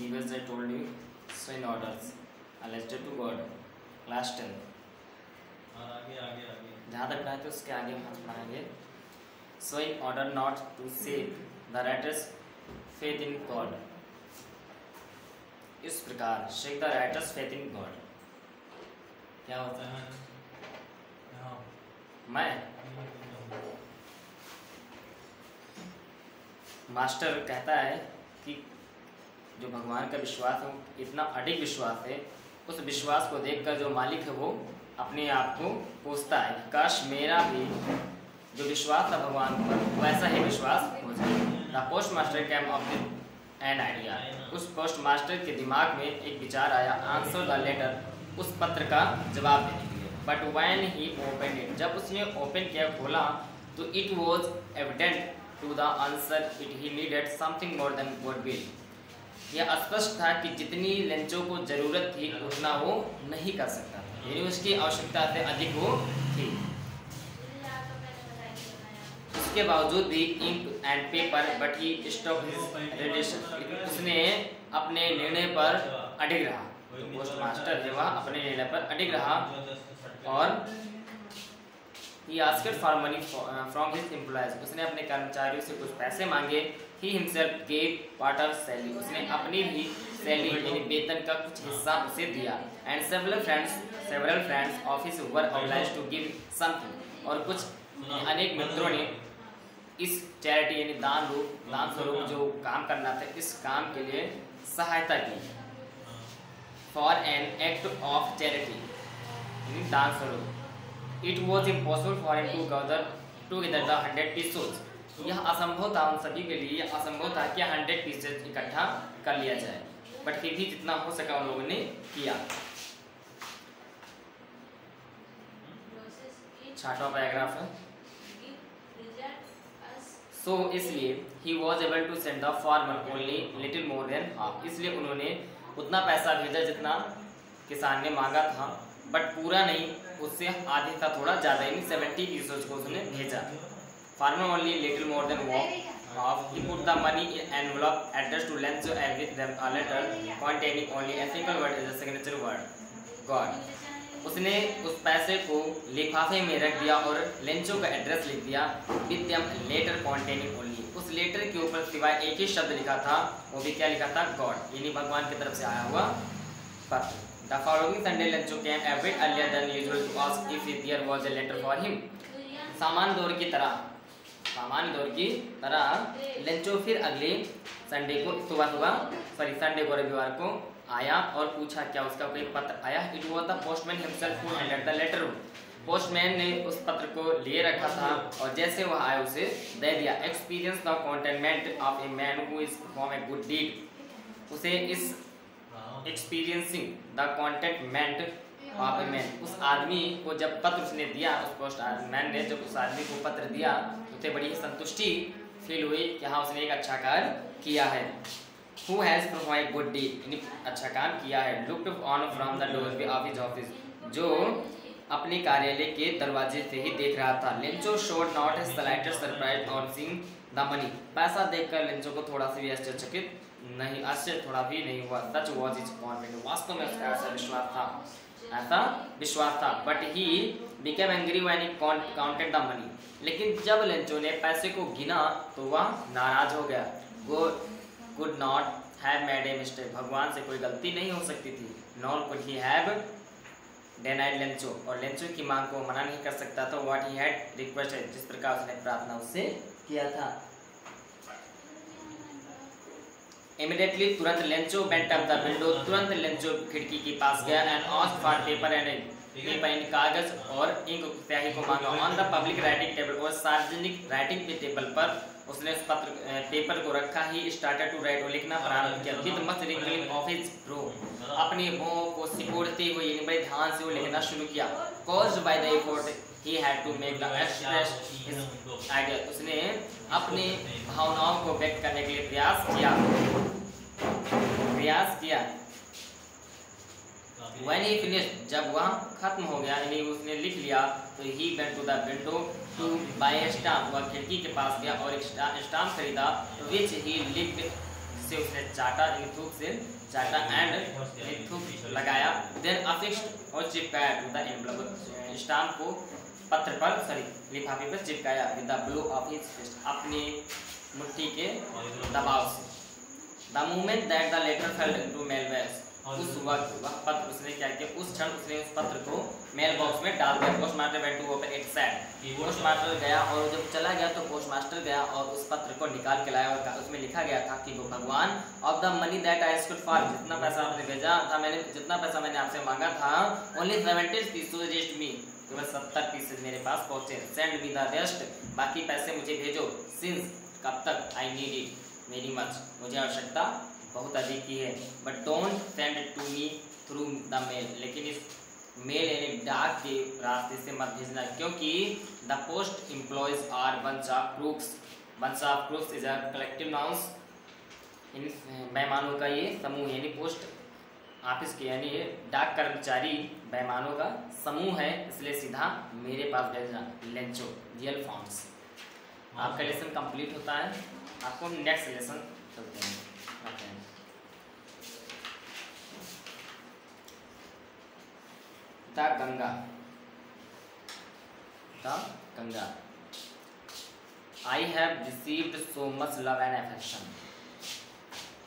previously I told you swing orders alleged to God. Last 10 और आगे जहाँ तक पढ़ा तो उसके आगे हम पढ़ाएंगे swing order not to save the writer's faith in God. इस प्रकार shake the writer's faith in God. क्या होता है? मैं मास्टर कहता है कि जो भगवान का विश्वास है इतना अडिग विश्वास है, उस विश्वास को देखकर जो मालिक है वो अपने आप को पूछता है काश मेरा भी जो विश्वास था भगवान पर वैसा ही विश्वास हो जाए। The post master came of an idea, उस पोस्ट मास्टर के दिमाग में एक विचार आया आंसर द लेटर, उस पत्र का जवाब देने के लिए। But when he open it, जब उसने ओपन किया खोला तो it was evident to the answer it he needed something more than goodwill. यह स्पष्ट था कि जितनी लेंचों को जरूरत थी उतना वो नहीं कर सकता था, यानी उसकी आवश्यकता से अधिक वो थी। उसके बावजूद भी ink and paper but he stop his relation, उसने अपने निर्णय पर अडिग रहा। तो पोस्ट मास्टर है वह अपने निर्णय पर अडिग रहा और he asked for money from his employees, उसने अपने कर्मचारियों से कुछ पैसे मांगे। he himself gave part of salary, उसने अपनी भी सैलरी यानी वेतन का कुछ हिस्सा उसे दिया। and several friends of his were obliged to give something, और कुछ अनेक मित्रों ने इस चैरिटी यानी दान स्वरूप जो काम करना था इस काम के लिए सहायता की। for an act of charity यानी दान स्वरूप। It was impossible for him to gather together the 100 pieces, यह असंभव था उन सभी के लिए, यह असंभव था कि 100 पीसेज इकट्ठा कर लिया जाए, बट फिर भी जितना हो सका उन लोगों ने किया। छठवां पैराग्राफ है। So इसलिए he was able to send the farmer only little more than half, इसलिए उन्होंने उतना पैसा भेजा जितना किसान ने मांगा था, बट पूरा नहीं, उससे आधे था थोड़ा ज़्यादा, यानी 70 पीसेज को उसने भेजा। Farmer only little more than half, he put the money in envelope address to Lencho and with them a letter containing only a single word as a signature word God. उसने उस पैसे को लिफाफे में रख दिया और लेंचो का एड्रेस लिख दिया। With them letter containing only, उस लेटर के ऊपर सिवाय एक ही शब्द लिखा था, वो भी क्या लिखा था? गॉड, यानी भगवान की तरफ से आया हुआ पत्र। The following Sunday Lencho came a bit earlier than usual to ask if there was a letter for him. सामान्य दौर की तरह लेंचो फिर अगले संडे को संडे को रविवार को आया और पूछा क्या उसका कोई पत्र आया। It was the postman himself who handed the letter. Postman ने उस पत्र को लिए रखा था और जैसे वह आया उसे दे दिया। Experience the contentment of a man who is perform a good deed. उसे इस experiencing the contentment of a man, उस आदमी को जब पत्र उसने दिया, उस पोस्टमैन ने जब उस आदमी को पत्र दिया उसे बड़ी ही संतुष्टि फील हुई कि हाँ उसने एक अच्छा कार्य किया है। Who has perform good deed, यानी अच्छा काम किया है। Looked on from the doorway of his office, जो अपने कार्यालय के दरवाजे से ही देख रहा था। Lencho showed not his slightest surprise on seeing the money, पैसा देखकर लेंचो को थोड़ा सा भी आश्चर्यचकित नहीं, आश्चर्य थोड़ा भी नहीं हुआ। सच वॉज इज कॉन्फिडेंट, वास्तव में उसका ऐसा विश्वास था। But he became angry when he counted the money, लेकिन जब लेंचो ने पैसे को गिना तो वह नाराज हो गया। Could not have made a mistake, भगवान से कोई गलती नहीं हो सकती थी। Nor could he have denied Lencho, और लेंचो की मांग को मना नहीं कर सकता था। व्हाट ही हैड रिक्वेस्टेड, जिस प्रकार उसने प्रार्थना उससे किया था। इमीडिएटली तुरंत Lencho bent up the window, तुरंत लेंचो खिड़की के पास गया and asked for paper and कागज और इंक स्याही को मांगा। On the public writing table, और सार्वजनिक राइटिंग के टेबल पर उसने उस पेपर को रखा। ही स्टार्टेड टू राइट, और लिखना प्रारंभ किया। With much wrinkling of his bro, अपने भौं को सिकोड़ते हुए यानी बड़े ध्यान से वो लिखना शुरू किया। Caused by the effort he had to make the express his idea, उसने अपनी भावनाओं को व्यक्त करने के लिए प्रयास किया। When he finished, जब वह खत्म हो गया यानी उसने लिख लिया, तो he went to the window to buy a stamp, वह खिड़की के पास गया और एक स्टाम्प खरीदा, which he licked से उसने चाटा, थूक से चाटा एंड थूक लगाया। देन अफिक्स्ड और चिपकाया टू द एनवलप, स्टाम्प को पत्र पर लिफाफे पर चिपकाया। With the blow of his fist, अपनी मुट्ठी के दबाव से। The moment that the letter fell into mail box, उस वक्त वह पत्र उसने क्या किया, उस क्षण उसने उस पत्र को मेल बॉक्स में डाल दिया। Postmaster went to open it said, postmaster गया और जब चला गया तो पोस्टमास्टर गया और उस पत्र को निकाल के लाया और उसमें लिखा गया था कि वो भगवान, of the money that I asked for, जितना पैसा आपने भेजा था, मैंने जितना पैसा मैंने आपसे मांगा था, ओनली 70 पीसेस रीच्ड मी, केवल 70 पीसेस मेरे पास पहुंचे। सेंड मी द रेस्ट, बाकी पैसे मुझे भेजो। सिंस, कब तक, I need it very much, मुझे आवश्यकता बहुत अधिक की है। But don't send it to me through the mail, लेकिन इस मेल यानी डाक के रास्ते से मत भेजना, क्योंकि the post employees are bunch of crooks. Bunch of crooks is a collective nouns, इन बेईमानों का ये समूह, यानी पोस्ट ऑफिस के यानी डाक कर्मचारी बेईमानों का समूह है, इसलिए सीधा मेरे पास भेजना। Lencho, real forms. आपका लेसन कंप्लीट होता है, आपको नेक्स्ट लेसन चलते हैं। The Ganga, the Ganga. I have received so much love and affection.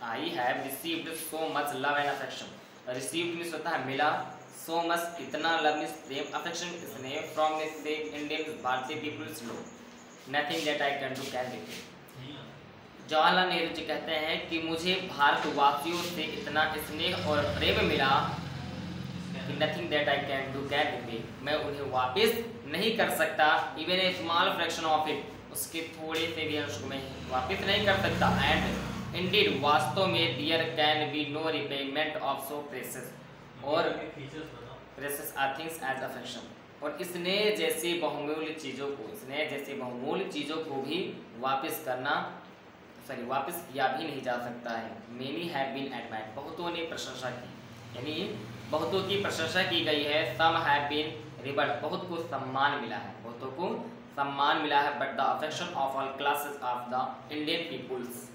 I have received so much love and affection. Received means होता है मिला, so much इतना, love means प्रेम, affection स्नेह, from means से, Indian भारतीय people's low. Nothing that I can do can repay. Jawaharlal Nehru ji कहते हैं कि मुझे भारतवासियों से इतना स्नेह और प्रेम मिला कि nothing that I can do can repay, मैं उन्हें वापस नहीं कर सकता। Even a small fraction of it, उसके थोड़े से भी अंश को मैं वापस नहीं कर सकता। एंड इंडीड, वास्तव में, there can be no repayment of so precious, और precious are things as affection, और स्नेह जैसी बहुमूल्य चीज़ों को, स्नेह जैसी बहुमूल्य चीज़ों को भी वापस वापस किया भी नहीं जा सकता है। मेनी हैव बीन एडमायर्ड, बहुतों ने प्रशंसा की, यानी बहुतों की प्रशंसा की गई है। सम हैव बीन रिवर्ड, बहुत को सम्मान मिला है, बहुतों को सम्मान मिला है। But the affection of all classes of the Indian people's,